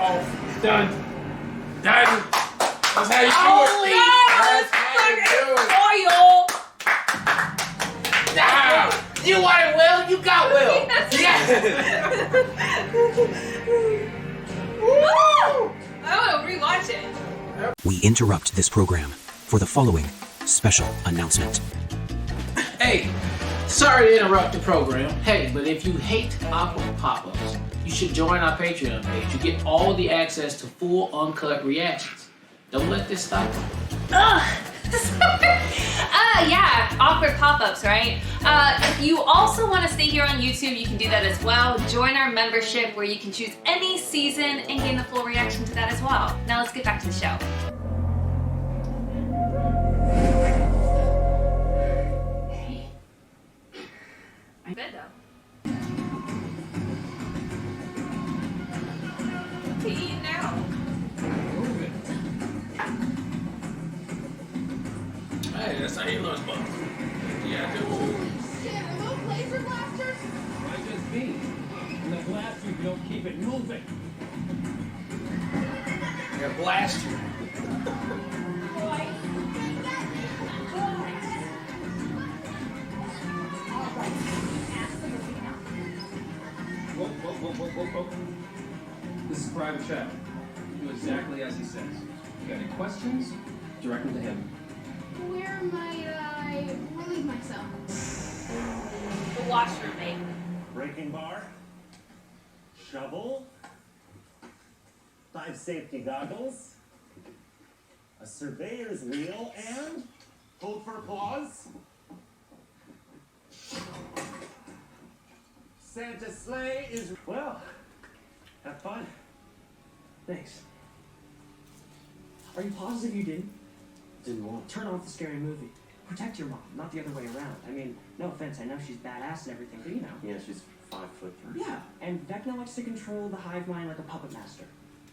off. Done. Done. That's how you do it. That's how you do it. Oil. Wow. You wanted Will, you got Will. Yes. Woo! I want to rewatch it. We interrupt this program for the following special announcement. Hey, sorry to interrupt the program. Hey, but if you hate awkward pop-ups, you should join our Patreon page. You get all the access to full uncut reactions. Don't let this stop you. Ugh. Yeah, awkward pop-ups, right? If you also want to stay here on YouTube, you can do that as well. Join our membership where you can choose any season and gain the full reaction to that as well. Now let's get back to the show. Hey. I'm good though. What are you eating now? Hey, that's how you learn about it. Yeah, I do. Shit, are those laser blasters? Might just be. And the blaster, you don't keep it moving. They're gonna blast you. Whoa. This is private chat. Do exactly as he says. You got any questions? Direct them to him. Where might I relieve myself? The washroom, mate. Breaking bar, shovel, 5 safety goggles, a surveyor's wheel, and hold for applause. Santa's sleigh is well. Have fun. Thanks. Are you positive you didn't? Didn't want. Turn off the scary movie. Protect your mom, not the other way around. I mean, no offense, I know she's badass and everything, but you know. Yeah, she's 5'3". Yeah, and Vecna likes to control the hive mind like a puppet master.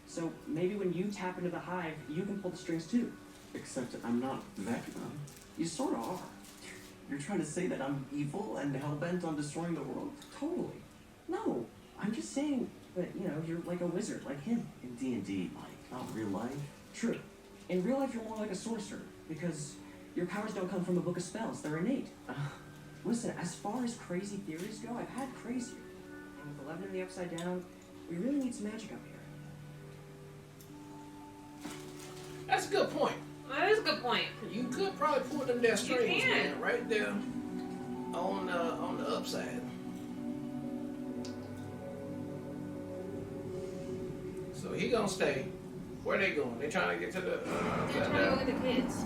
So maybe when you tap into the hive, you can pull the strings too. Except I'm not Vecna. You sort of are. You're trying to say that I'm evil and hell-bent on destroying the world? Totally. No, I'm just saying that, you know, you're like a wizard, like him. In D&D, Mike, not real life. True. In real life, you're more like a sorcerer, because your powers don't come from a book of spells, they're innate. Listen, as far as crazy theories go, I've had crazier. And with 11 in the Upside Down, we really need some magic up here. That's a good point. That is a good point. You could probably pull them there strings, can. man, right there on the upside. So he gonna stay. Where they going? They trying to get to the They're trying to go with the kids.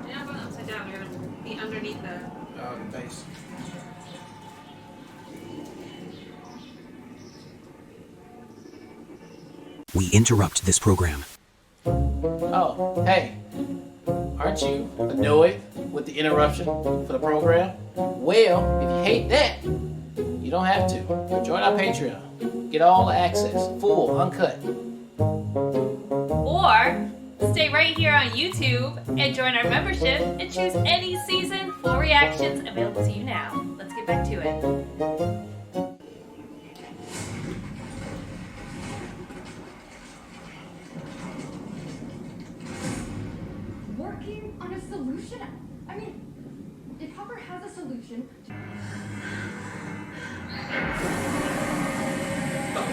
They're not going upside down. They're gonna be underneath the base. We interrupt this program. Oh, hey. Aren't you annoyed with the interruption for the program? Well, if you hate that, you don't have to. Join our Patreon. Get all the access, full, uncut. Or stay right here on YouTube and join our membership and choose any season. Full reactions available to you now. Let's get back to it. Working on a solution? I mean, if Hopper has a solution...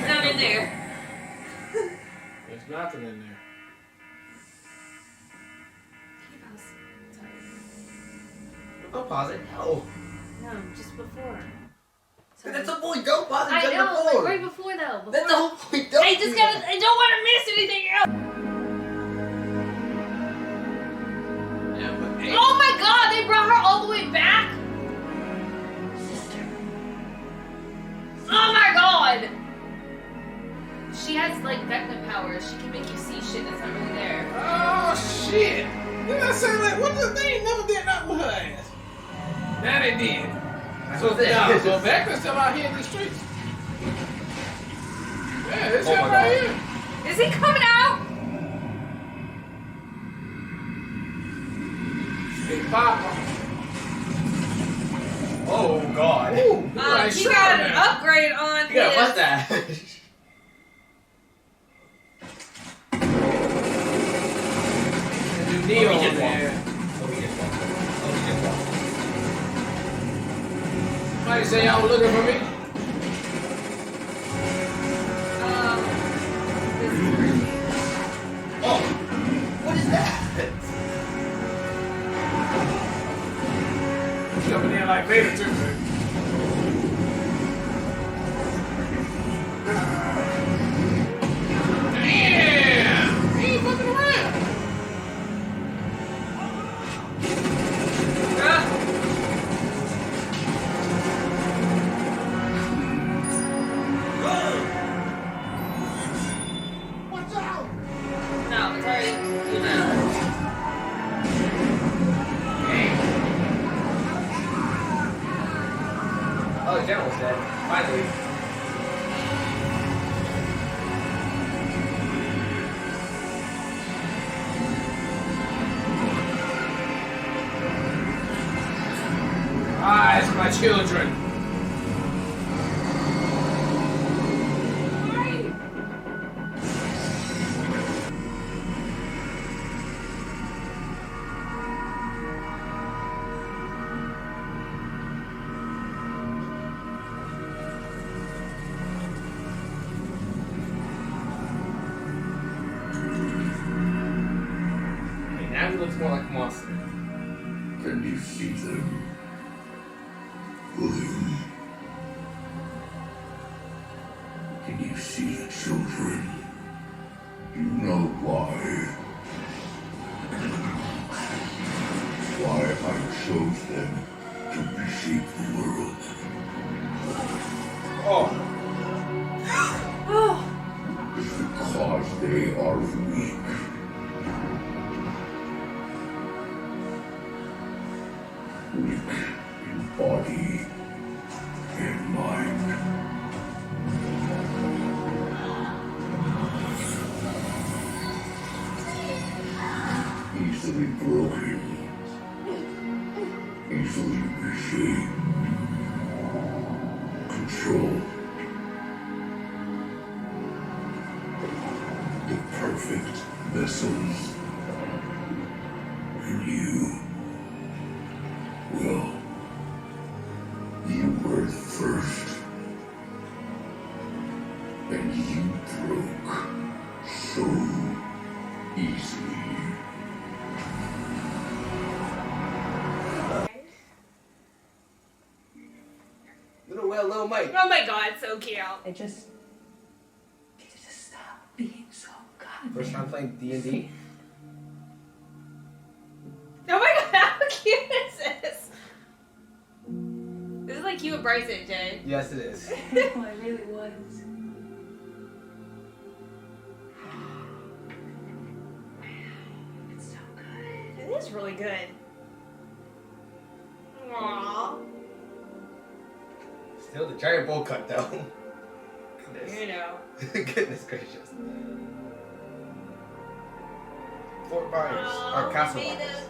Not in there. There's nothing in there. Sorry. Don't pause it. No. No, just before. Sorry. That's the point. Don't pause it. I Just know, before. like right before though. Before. That's the whole point. Don't I just do gotta. that. I don't want to miss anything else. Yeah, but hey, Oh my God! They brought her all the way back. Oh my God! She has like Vecna powers. She can make you see shit that's not really there. oh shit! You know, say like, what the thing never did that with her ass. Now they did. So what it now, is. so Vecna's still out here in the streets. Yeah, it's Oh him my right God. here. Is he coming out? Big Papa. Oh God. Ooh, He got an upgrade on You got a his. mustache. say y'all were looking for me? Oh, what is that? Jumping in like Vader too, man. Damn! He ain't fucking around. Watch out! No, it's already, you know. Oh, the general's dead. Finally. Ah, it's my children. Hey, now he looks more like a monster. Can you see them? William? Can you see the children? You know why? Why I chose them to reshape the world. Oh. It's because they are weak. Weak in body and mind. Easily broken. Easily reshaped. Controlled. The perfect vessels. And you, well, you were the first. And you broke so easily. Little well, little Mike. Oh my god, so cute. I just stop being so goddamn. First time playing D&D. Oh my god, how cute is this? This is like you and Bryson, Jay. Yes, it is. No, I really was. It's so good. It is really good. Aww. Still the giant bowl cut though. Goodness. You know. Goodness gracious. Fort Myers. Or Castle Made Myers.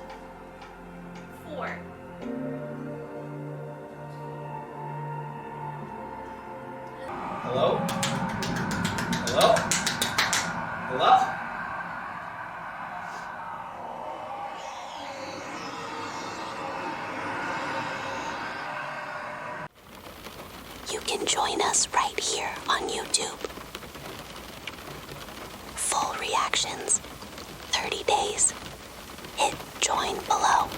of 4. Hello? Hello? Hello? You can join us right here on YouTube. Full reactions, 30 days. Hit join below.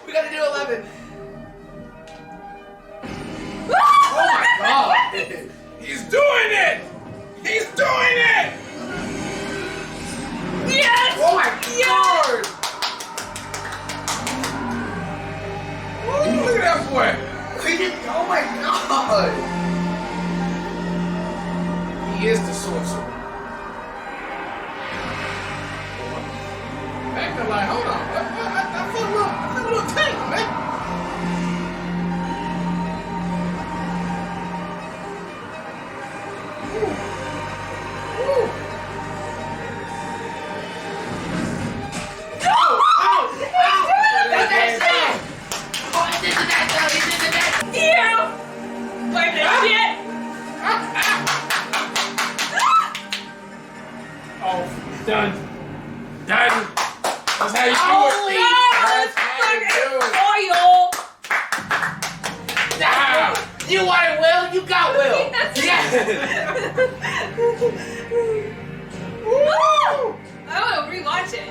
We gotta do 11. Oh my god! He's doing it! He's doing it! Yes! Oh my god! Ooh, look at that boy! We did. Oh my god! He is the sorcerer. Acting like, hold on, I feel a little tank, man. Holy God, oil. Wow. You wanted Will, you got Will. Yes. Woo! I want to rewatch it.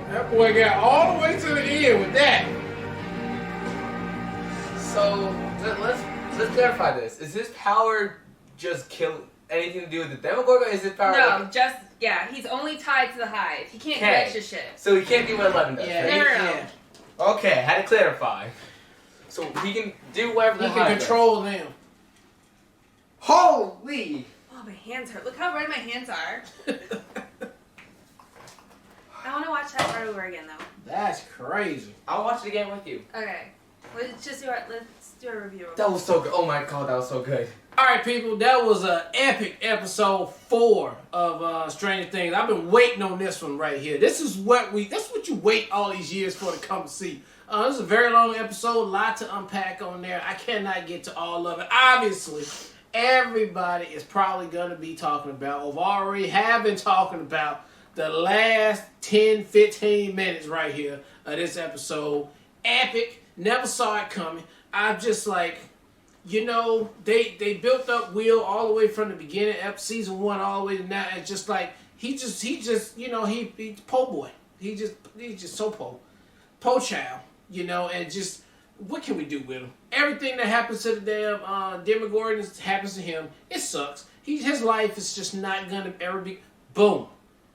That boy got all the way to the end with that. So let's clarify this. Is his power just kill anything to do with the Demogorgon? Or is his power? No, just he's only tied to the hive. He can't do extra shit. So he can't do what 11 does. Yeah, right? No. Okay, had to clarify. So he can do whatever the He can control them. Holy! Oh, my hands hurt. Look how red my hands are. I want to watch that part over again, though. That's crazy. I'll watch it again with you. Okay. Let's do a review. That was so good. Oh my god, that was so good. All right, people, that was an epic episode 4 of Stranger Things. I've been waiting on this one right here. That's what you wait all these years for to come see. This is a very long episode, a lot to unpack on there. I cannot get to all of it. Obviously, everybody is probably going to be talking about, or already have been talking about, the last 10, 15 minutes right here of this episode. Epic. Never saw it coming. I'm just like, they built up Will all the way from the beginning, season 1 all the way to now. It's just like, he's he's po' boy. He's just so po child, and just, what can we do with him? Everything that happens to the damn Demogorgon happens to him. It sucks. His life is just not gonna ever be. Boom.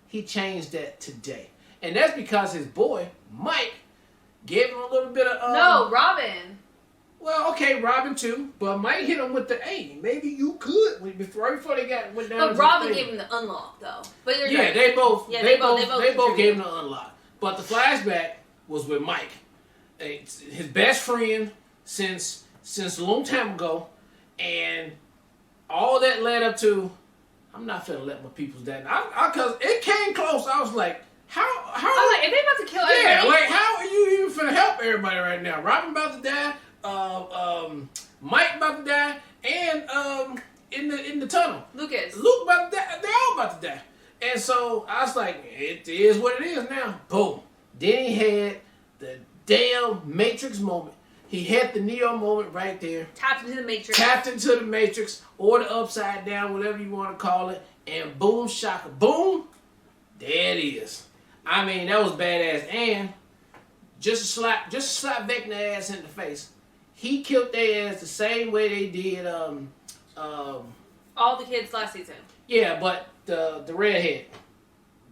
He changed that today, and that's because his boy Mike gave him a little bit of. No, Robin. Well, okay, Robin too, but Mike hit him with the, hey, maybe you could right before they went down. But Robin gave him the unlock though. But you're yeah, right. they both gave him contributed. the unlock. But the flashback was with Mike, his best friend since a long time ago, and all that led up to, I'm not finna let my peoples down. Cause it came close. I was like, how? I was like, if they about to kill everybody, yeah, like how are you even finna help everybody right now? Robin about to die. Mike about to die, and in the tunnel, Luke about to die. They're all about to die, and so I was like, it is what it is now. Boom. Then he had the damn Matrix moment. He had the Neo moment right there. Tapped into the Matrix, or the Upside Down, whatever you want to call it, and boom, shaka, boom. There it is. I mean, that was badass, and just slap Vecna ass in the face. He killed their ass the same way they did all the kids last season. Yeah, but the redhead.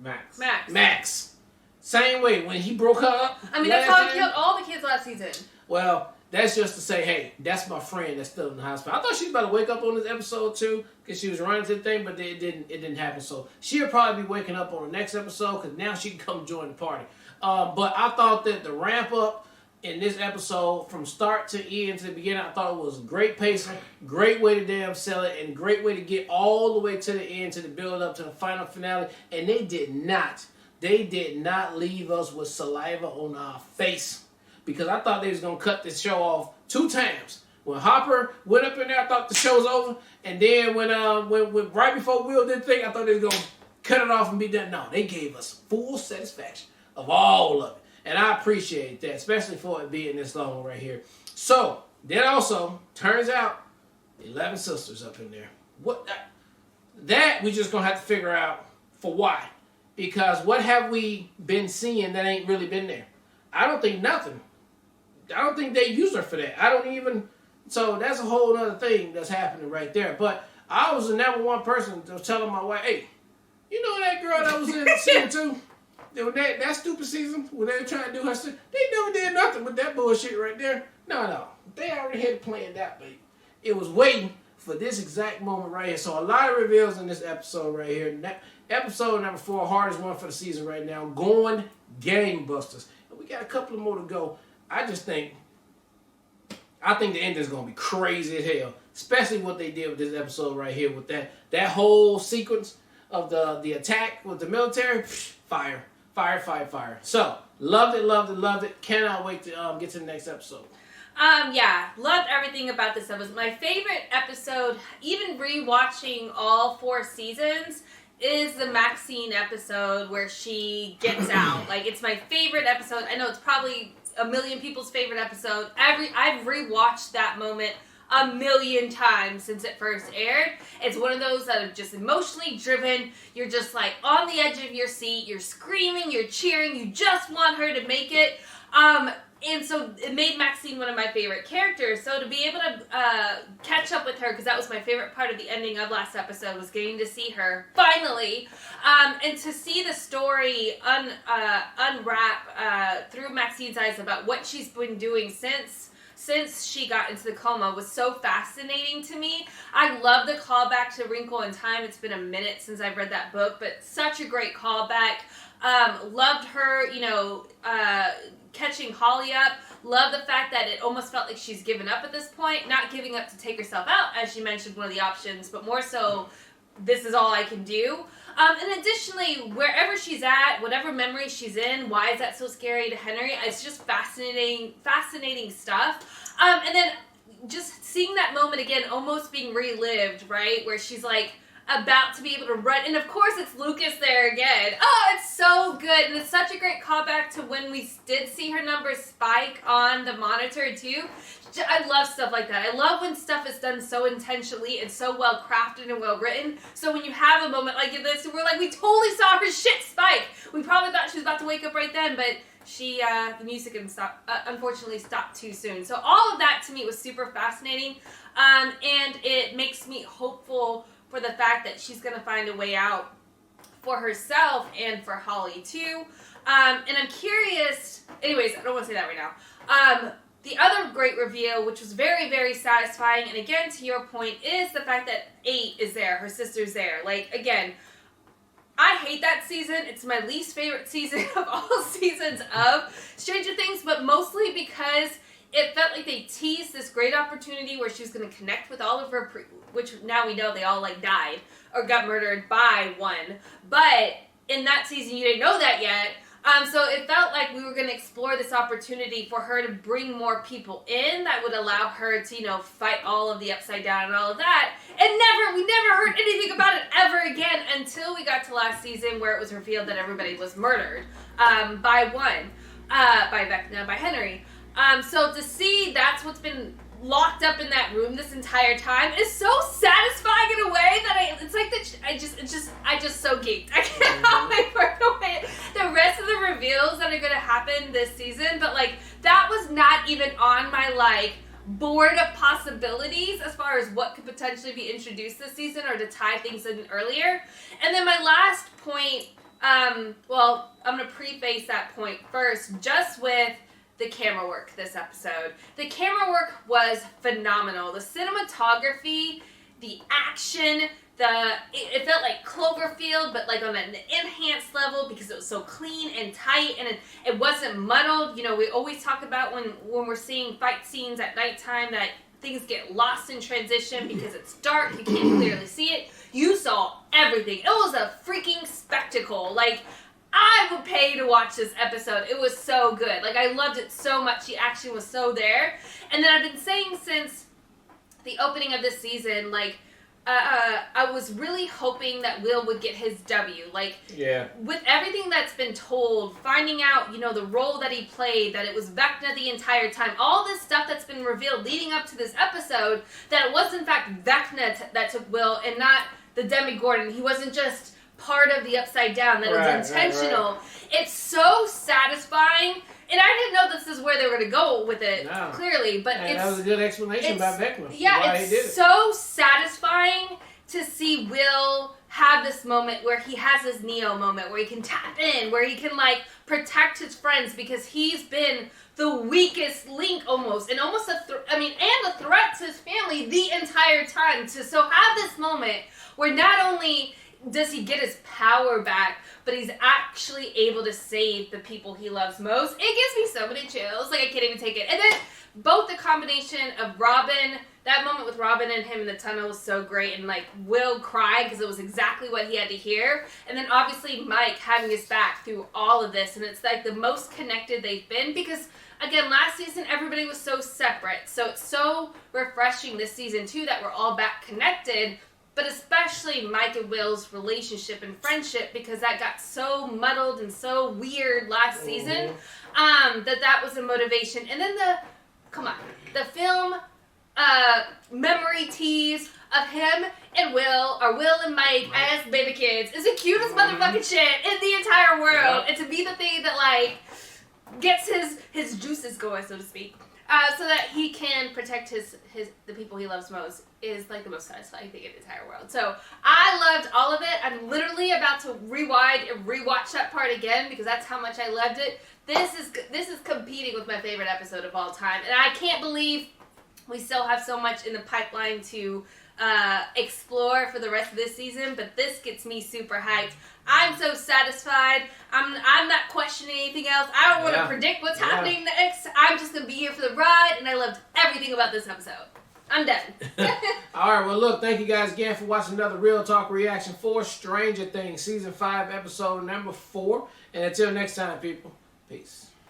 Max. Same way. When he broke her up. I mean, that's how he killed all the kids last season. Well, that's just to say, hey, that's my friend that's still in the hospital. I thought she was about to wake up on this episode too, because she was running to the thing, but it didn't happen. So she'll probably be waking up on the next episode, because now she can come join the party. But I thought that the ramp up in this episode, from start to end to the beginning, I thought it was great pacing, great way to damn sell it, and great way to get all the way to the end, to the build up to the final finale. And they did not leave us with saliva on our face, because I thought they was gonna cut this show off 2 times. When Hopper went up in there, I thought the show was over, and then when right before Will did the thing, I thought they was gonna cut it off and be done. No, they gave us full satisfaction of all of it. And I appreciate that, especially for it being this long right here. So, then also, turns out, 11 sisters up in there. What? That we just going to have to figure out for why. Because what have we been seeing that ain't really been there? I don't think nothing. I don't think they use her for that. So that's a whole other thing that's happening right there. But I was the number one person that was telling my wife, hey, you know that girl that was in season 2? That stupid season when they were trying to do her shit, they never did nothing with that bullshit right there. No. They already had it planned out, baby. It was waiting for this exact moment right here. So a lot of reveals in this episode right here. Episode number 4, hardest one for the season right now. Going gangbusters. And we got a couple of more to go. I think the ending is going to be crazy as hell. Especially what they did with this episode right here. With that whole sequence of the attack with the military. Fire. So, loved it. Cannot wait to get to the next episode. Yeah, loved everything about this episode. My favorite episode, even rewatching all 4 seasons, is the Maxine episode where she gets out. Like, it's my favorite episode. I know it's probably a million people's favorite episode. I've rewatched that moment a million times since it first aired. It's one of those that are just emotionally driven. You're just like on the edge of your seat. You're screaming, you're cheering, you just want her to make it. And so it made Maxine one of my favorite characters. So to be able to catch up with her, because that was my favorite part of the ending of last episode, was getting to see her finally, and to see the story unwrap through Maxine's eyes about what she's been doing since she got into the coma was so fascinating to me. I love the callback to Wrinkle in Time. It's been a minute since I've read that book, but such a great callback. Loved her, catching Holly up. Love the fact that it almost felt like she's given up at this point. Not giving up to take herself out, as she mentioned, one of the options, but more so, this is all I can do. And additionally, wherever she's at, whatever memory she's in, why is that so scary to Henry? It's just fascinating stuff. And then just seeing that moment again, almost being relived, right? Where she's like about to be able to run. And of course, it's Lucas there again. Oh, it's so good. And it's such a great callback to when we did see her numbers spike on the monitor too. I love stuff like that. I love when stuff is done so intentionally and so well crafted and well written. So when you have a moment like this, we're like, we totally saw her shit spike. We probably thought she was about to wake up right then, but the music unfortunately stopped too soon. So all of that to me was super fascinating. And it makes me hopeful for the fact that she's going to find a way out for herself and for Holly too. And I'm curious, anyways, I don't want to say that right now. The other great reveal, which was very, very satisfying, and again, to your point, is the fact that 8 is there, her sister's there. Like, again, I hate that season. It's my least favorite season of all seasons of Stranger Things, but mostly because it felt like they teased this great opportunity where she was going to connect with all of her, which now we know they all, like, died or got murdered by one. But in that season, you didn't know that yet. So it felt like we were going to explore this opportunity for her to bring more people in that would allow her to, fight all of the Upside Down and all of that. And we never heard anything about it ever again until we got to last season where it was revealed that everybody was murdered by Vecna, by Henry. So to see that's what's been locked up in that room this entire time is so satisfying in a way that I just so geeked. I cannot wait for the rest of the reveals that are going to happen this season, but that was not even on my board of possibilities as far as what could potentially be introduced this season or to tie things in earlier. And then my last point, I'm going to preface that point first just with the camera work this episode. The camera work was phenomenal. The cinematography, the action, it felt like Cloverfield, but on an enhanced level because it was so clean and tight and it wasn't muddled. We always talk about when we're seeing fight scenes at nighttime that things get lost in transition because it's dark, you can't clearly see it. You saw everything. It was a freaking spectacle. I would pay to watch this episode. It was so good. I loved it so much. The action was so there. And then I've been saying since the opening of this season, I was really hoping that Will would get his W. With everything that's been told, finding out, the role that he played, that it was Vecna the entire time, all this stuff that's been revealed leading up to this episode, that it was in fact Vecna that took Will and not the Demogorgon. He wasn't just part of the Upside Down, that it was intentional. Right. It's so satisfying, and I didn't know this is where they were going to go with it, clearly, but that was a good explanation about Vecna. Yeah, it's so satisfying to see Will have this moment where he has his Neo moment, where he can tap in, where he can, protect his friends, because he's been the weakest link almost, and almost a threat to his family the entire time. So have this moment where not only does he get his power back, but he's actually able to save the people he loves most. It gives me so many chills. I can't even take it. And then both the combination of Robin, that moment with Robin and him in the tunnel was so great. And Will cried because it was exactly what he had to hear. And then obviously Mike having his back through all of this. And it's the most connected they've been because, again, last season everybody was so separate. So it's so refreshing this season too that we're all back connected. but especially Mike and Will's relationship and friendship, because that got so muddled and so weird last season, that was a motivation. And then the film memory tease of him and Will and Mike as baby kids is the cutest motherfucking shit in the entire world. And to be the thing that like gets his juices going, so to speak, so that he can protect the people he loves most is like the most satisfying thing in the entire world. So I loved all of it. I'm literally about to rewind and rewatch that part again because that's how much I loved it. This is competing with my favorite episode of all time, and I can't believe we still have so much in the pipeline to explore for the rest of this season, but this gets me super hyped. I'm so satisfied. I'm not questioning anything else. I don't want to predict what's happening next. I'm just going to be here for the ride, and I loved everything about this episode. I'm done. All right, well, look, thank you guys again for watching another Real Talk reaction for Stranger Things, Season 5, Episode number 4. And until next time, people, peace.